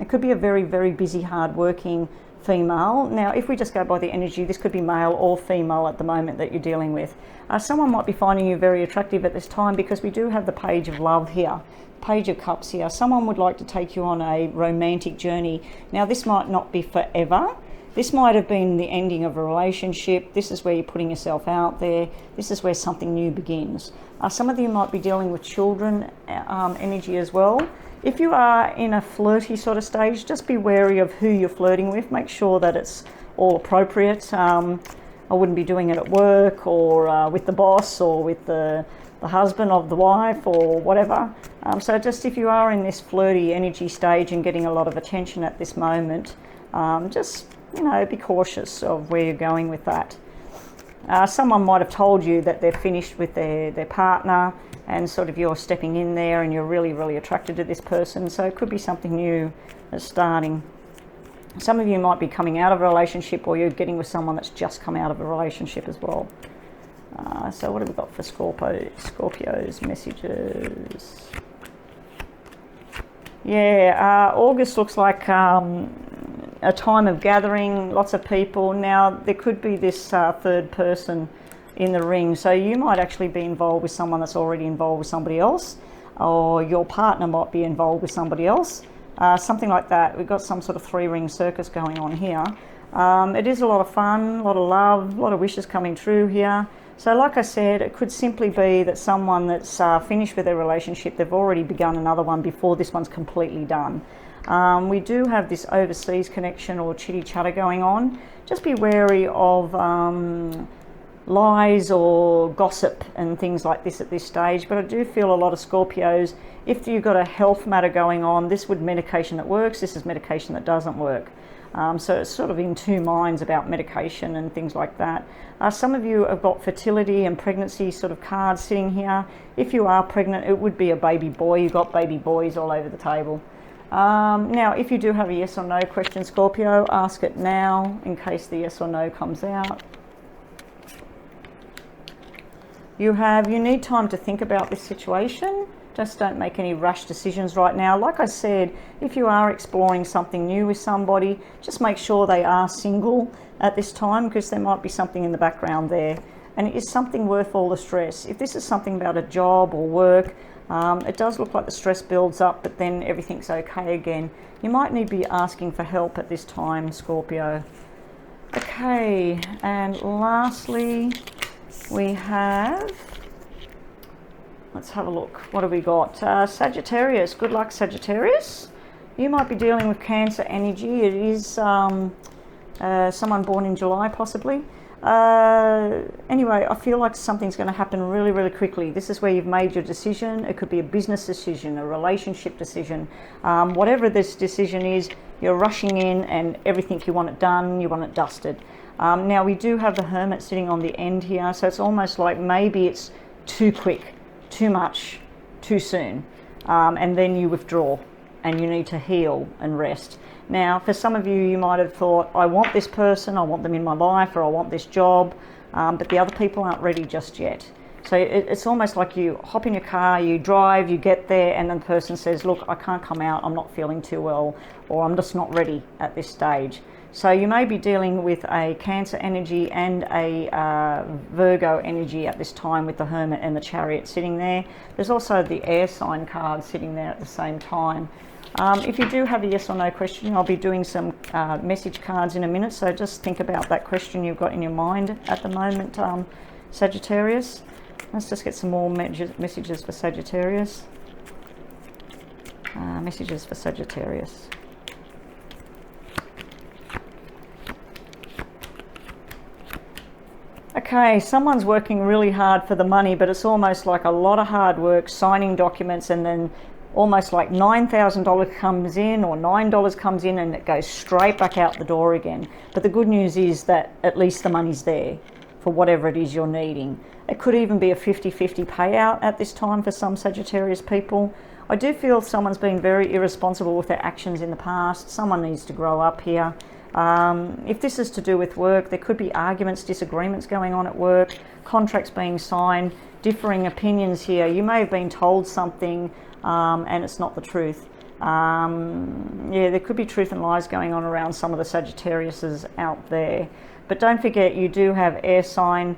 It could be a very, very busy, hard-working female. Now, if we just go by the energy, this could be male or female at the moment that you're dealing with. Someone might be finding you very attractive at this time because we do have the Page of Love here, Page of Cups here. Someone would like to take you on a romantic journey. Now, this might not be forever. This might have been the ending of a relationship. This is where you're putting yourself out there. This is where something new begins. Some of you might be dealing with children energy as well. If you are in a flirty sort of stage, just be wary of who you're flirting with. Make sure that it's all appropriate. I wouldn't be doing it at work or with the boss or with the husband of the wife or whatever. So just if you are in this flirty energy stage and getting a lot of attention at this moment, just, you know, be cautious of where you're going with that. Someone might have told you that they're finished with their partner, and sort of you're stepping in there and you're really, really attracted to this person. So it could be something new that's starting. Some of you might be coming out of a relationship, or you're getting with someone that's just come out of a relationship as well. So what have we got for Scorpio's messages? Yeah, August looks like a time of gathering, lots of people. Now, there could be this third person in the ring, so you might actually be involved with someone that's already involved with somebody else, or your partner might be involved with somebody else, something like that. We've got some sort of three-ring circus going on here. It is a lot of fun, a lot of love, a lot of wishes coming true here. So like I said, it could simply be that someone that's finished with their relationship, they've already begun another one before this one's completely done. We do have this overseas connection or chitty chatter going on. Just be wary of lies or gossip and things like this at this stage. But I do feel a lot of Scorpios, if you've got a health matter going on, this would medication that works, this is medication that doesn't work. So it's sort of in two minds about medication and things like that. Some of you have got fertility and pregnancy sort of cards sitting here. If you are pregnant, it would be a baby boy. You've got baby boys all over the table. Now, if you do have a yes or no question, Scorpio, ask it now in case the yes or no comes out. You need time to think about this situation. Just don't make any rash decisions right now. Like I said, if you are exploring something new with somebody, just make sure they are single at this time, because there might be something in the background there. And it is something worth all the stress. If this is something about a job or work, it does look like the stress builds up, but then everything's okay again. You might need to be asking for help at this time, Scorpio. Okay, and lastly, we have, let's have a look. What have we got? Sagittarius. Good luck, Sagittarius. You might be dealing with Cancer energy. It is someone born in July, possibly. Anyway, I feel like something's going to happen really, really quickly. This is where you've made your decision. It could be a business decision, a relationship decision. Whatever this decision is, you're rushing in and everything, you want it done, you want it dusted. Now, we do have the Hermit sitting on the end here, so it's almost like maybe it's too quick, too much, too soon. And then you withdraw and you need to heal and rest. Now, for some of you, you might have thought, I want this person, I want them in my life, or I want this job, but the other people aren't ready just yet. So it's almost like you hop in your car, you drive, you get there, and then the person says, look, I can't come out, I'm not feeling too well, or I'm just not ready at this stage. So you may be dealing with a Cancer energy and a Virgo energy at this time, with the Hermit and the Chariot sitting there. There's also the air sign card sitting there at the same time. If you do have a yes or no question, I'll be doing some message cards in a minute, so just think about that question you've got in your mind at the moment, Sagittarius. Let's just get some more messages for Sagittarius. Messages for Sagittarius. Okay, someone's working really hard for the money, but it's almost like a lot of hard work, signing documents, and then almost like $9,000 comes in, or $9 comes in, and it goes straight back out the door again. But the good news is that at least the money's there for whatever it is you're needing. It could even be a 50-50 payout at this time for some Sagittarius people. I do feel someone's been very irresponsible with their actions in the past. Someone needs to grow up here. If this is to do with work, there could be arguments, disagreements going on at work, contracts being signed, differing opinions here. You may have been told something and it's not the truth. Yeah, there could be truth and lies going on around some of the Sagittariuses out there. But don't forget, you do have air sign,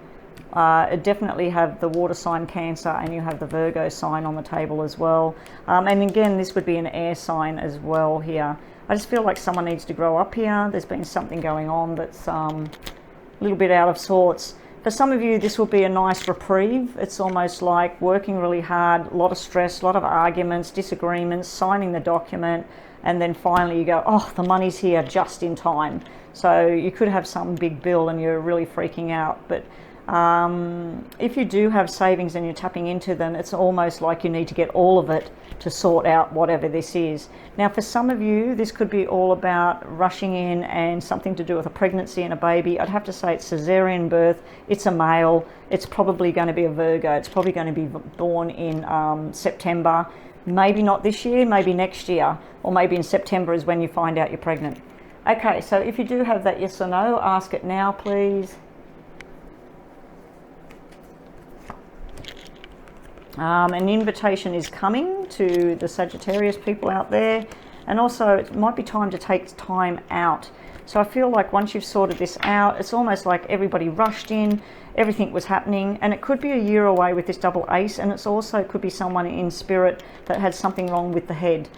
definitely have the water sign Cancer, and you have the Virgo sign on the table as well. And again, this would be an air sign as well here. I just feel like someone needs to grow up here. There's been something going on that's a little bit out of sorts. For some of you, this will be a nice reprieve. It's almost like working really hard, a lot of stress, a lot of arguments, disagreements, signing the document, and then finally you go, oh, the money's here just in time. So you could have some big bill and you're really freaking out. But if you do have savings and you're tapping into them, it's almost like you need to get all of it to sort out whatever this is. Now, for some of you, this could be all about rushing in and something to do with a pregnancy and a baby. I'd have to say it's cesarean birth. It's a male. It's probably going to be a Virgo. It's probably going to be born in September. Maybe not this year, maybe next year, or maybe in September is when you find out you're pregnant. Okay, so if you do have that yes or no, ask it now, please. An invitation is coming to the Sagittarius people out there, and also it might be time to take time out. So I feel like once you've sorted this out, it's almost like everybody rushed in, everything was happening, and it could be a year away with this double ace, and it's also could be someone in spirit that had something wrong with the head.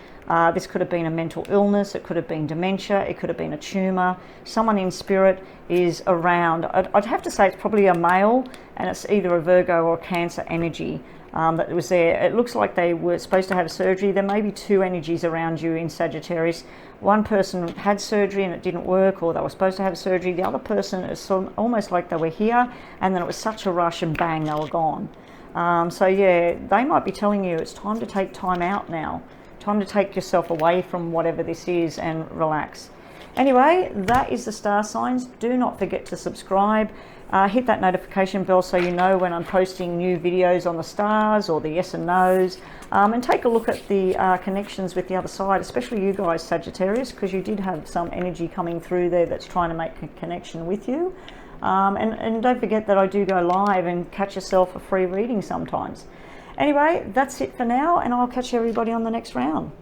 This could have been a mental illness, it could have been dementia, it could have been a tumour. Someone in spirit is around. I'd have to say it's probably a male, and it's either a Virgo or a Cancer energy that was there. It looks like they were supposed to have surgery. There may be two energies around you in Sagittarius. One person had surgery and it didn't work, or they were supposed to have surgery. The other person is almost like they were here and then it was such a rush and bang, they were gone. So yeah, they might be telling you it's time to take time out now. Time to take yourself away from whatever this is and relax. Anyway, that is the star signs. Do not forget to subscribe. Hit that notification bell so you know when I'm posting new videos on the stars or the yes and no's. And take a look at the connections with the other side, especially you guys, Sagittarius, because you did have some energy coming through there that's trying to make a connection with you. And don't forget that I do go live and catch yourself a free reading sometimes. Anyway, that's it for now, and I'll catch everybody on the next round.